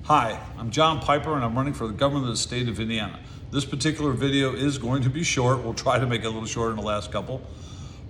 Hi, I'm John Piper and I'm running for the governor of the state of Indiana. This particular video is going to be short. We'll try to make it a little shorter than the last couple.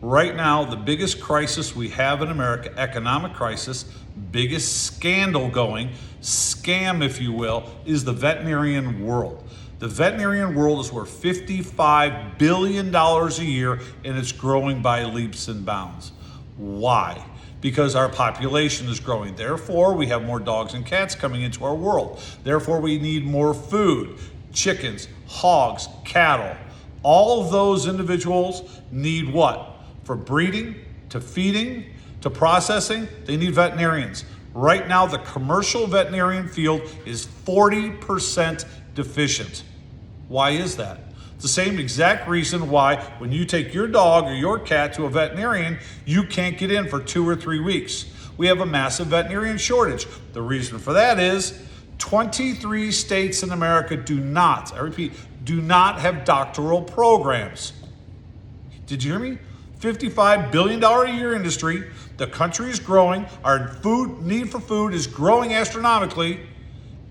Right now, the biggest crisis we have in America, economic crisis, biggest scandal going, scam if you will, is the veterinarian world. The veterinarian world is worth $55 billion a year and it's growing by leaps and bounds. Why? Because our population is growing. Therefore, we have more dogs and cats coming into our world. Therefore, we need more food, chickens, hogs, cattle. All of those individuals need what? For breeding, to feeding, to processing, they need veterinarians. Right now, the commercial veterinarian field is 40% deficient. Why is that? It's the same exact reason why when you take your dog or your cat to a veterinarian, you can't get in for 2 or 3 weeks. We have a massive veterinarian shortage. The reason for that is 23 states in America do not, I repeat, do not have doctoral programs. Did you hear me? $55 billion a year industry. The country is growing. Our need for food is growing astronomically.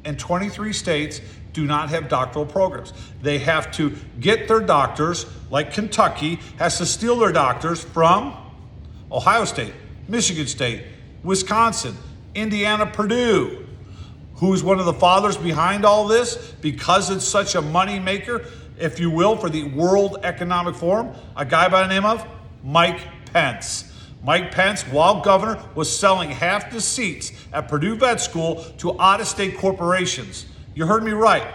And 23 states do not have doctoral programs. They have to get their doctors, like Kentucky has to steal their doctors from Ohio State, Michigan State, Wisconsin, Indiana, Purdue. Who's one of the fathers behind all this? Because it's such a money maker, if you will, for the World Economic Forum, a guy by the name of Mike Pence. Mike Pence, while governor, was selling half the seats at Purdue Vet School to out-of-state corporations. You heard me right.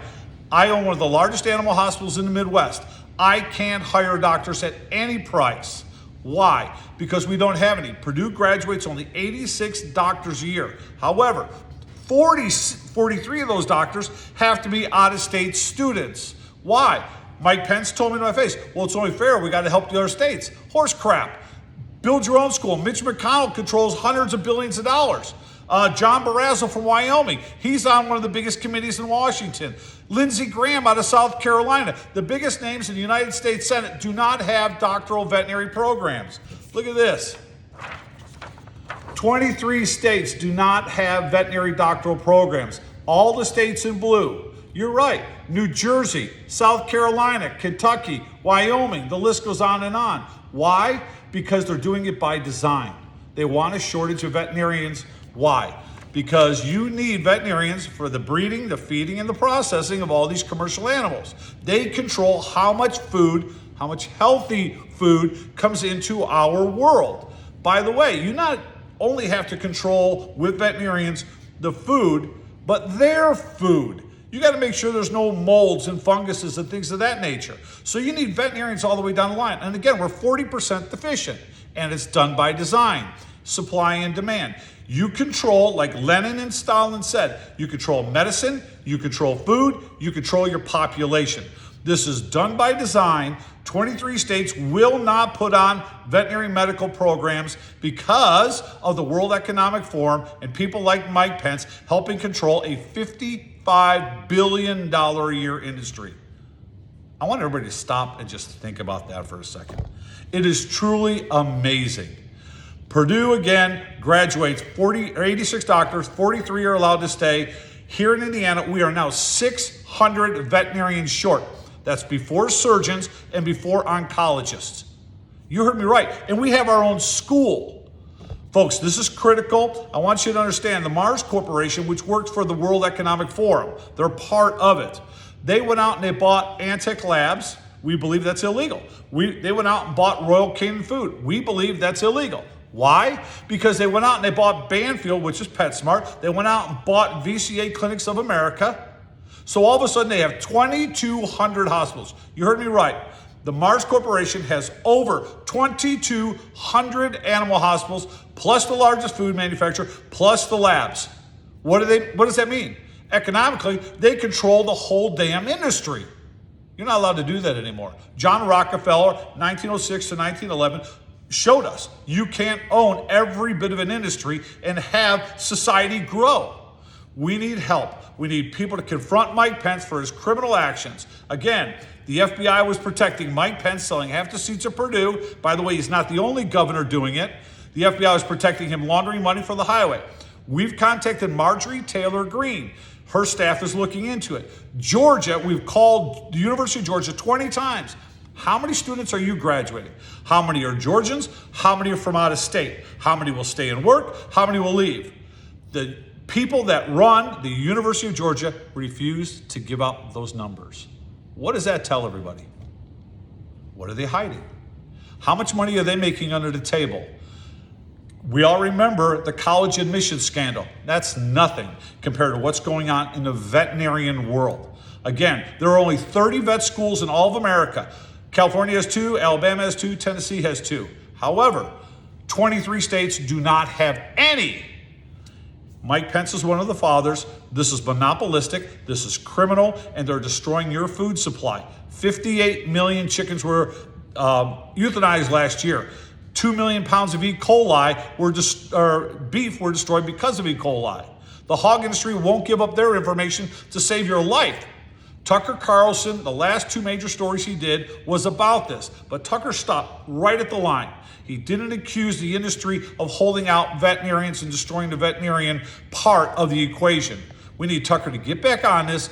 I own one of the largest animal hospitals in the Midwest. I can't hire doctors at any price. Why? Because we don't have any. Purdue graduates only 86 doctors a year. However, 43 of those doctors have to be out-of-state students. Why? Mike Pence told me to my face, well, it's only fair. We got to help the other states. Horse crap. Build your own school. Mitch McConnell controls hundreds of billions of dollars. John Barrasso from Wyoming, he's on one of the biggest committees in Washington. Lindsey Graham out of South Carolina. The biggest names in the United States Senate do not have doctoral veterinary programs. Look at this. 23 states do not have veterinary doctoral programs. All the states in blue. You're right. New Jersey, South Carolina, Kentucky, Wyoming, the list goes on and on. Why? Because they're doing it by design. They want a shortage of veterinarians. Why? Because you need veterinarians for the breeding, the feeding, and the processing of all these commercial animals. They control how much food, how much healthy food comes into our world. By the way, you not only have to control with veterinarians the food, but their food. You got to make sure there's no molds and funguses and things of that nature. So you need veterinarians all the way down the line. And again, we're 40% deficient, and it's done by design, supply and demand. You control, like Lenin and Stalin said, you control medicine, you control food, you control your population. This is done by design. 23 states will not put on veterinary medical programs because of the World Economic Forum and people like Mike Pence helping control a $55 billion a year industry. I want everybody to stop and just think about that for a second. It is truly amazing. Purdue, again, graduates 86 doctors, 43 are allowed to stay. Here in Indiana, we are now 600 veterinarians short. That's before surgeons and before oncologists. You heard me right. And we have our own school. Folks, this is critical. I want you to understand the Mars Corporation, which works for the World Economic Forum, they're part of it. They went out and they bought Antech Labs. We believe that's illegal. They went out and bought Royal Canin Food. We believe that's illegal. Why? Because they went out and they bought Banfield, which is PetSmart. They went out and bought VCA Clinics of America. So all of a sudden they have 2,200 hospitals. You heard me right. The Mars Corporation has over 2,200 animal hospitals, plus the largest food manufacturer, plus the labs. What does that mean? Economically, they control the whole damn industry. You're not allowed to do that anymore. John Rockefeller, 1906 to 1911, showed us you can't own every bit of an industry and have society grow. We need help. We need people to confront Mike Pence for his criminal actions. Again, the FBI was protecting Mike Pence, selling half the seats at Purdue. By the way, he's not the only governor doing it. The FBI was protecting him laundering money for the highway. We've contacted Marjorie Taylor Greene. Her staff is looking into it. Georgia, we've called the University of Georgia 20 times. How many students are you graduating? How many are Georgians? How many are from out of state? How many will stay and work? How many will leave? The people that run the University of Georgia refuse to give out those numbers. What does that tell everybody? What are they hiding? How much money are they making under the table? We all remember the college admissions scandal. That's nothing compared to what's going on in the veterinarian world. Again, there are only 30 vet schools in all of America. California has 2, Alabama has 2, Tennessee has 2. However, 23 states do not have any. Mike Pence is one of the fathers. This is monopolistic, this is criminal, and they're destroying your food supply. 58 million chickens were euthanized last year. 2 million pounds of E. coli beef were destroyed because of E. coli. The hog industry won't give up their information to save your life. Tucker Carlson, the last 2 major stories he did was about this, but Tucker stopped right at the line. He didn't accuse the industry of holding out veterinarians and destroying the veterinarian part of the equation. We need Tucker to get back on this.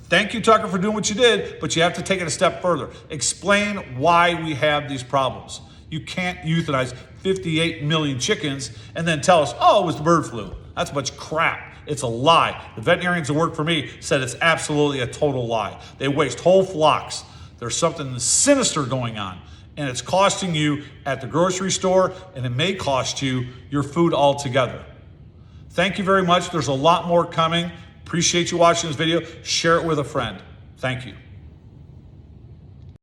Thank you, Tucker, for doing what you did, but you have to take it a step further. Explain why we have these problems. You can't euthanize 58 million chickens and then tell us, oh, it was the bird flu. That's a bunch of crap. It's a lie. The veterinarians that work for me said it's absolutely a total lie. They waste whole flocks. There's something sinister going on, and it's costing you at the grocery store, and it may cost you your food altogether. Thank you very much. There's a lot more coming. Appreciate you watching this video. Share it with a friend. Thank you.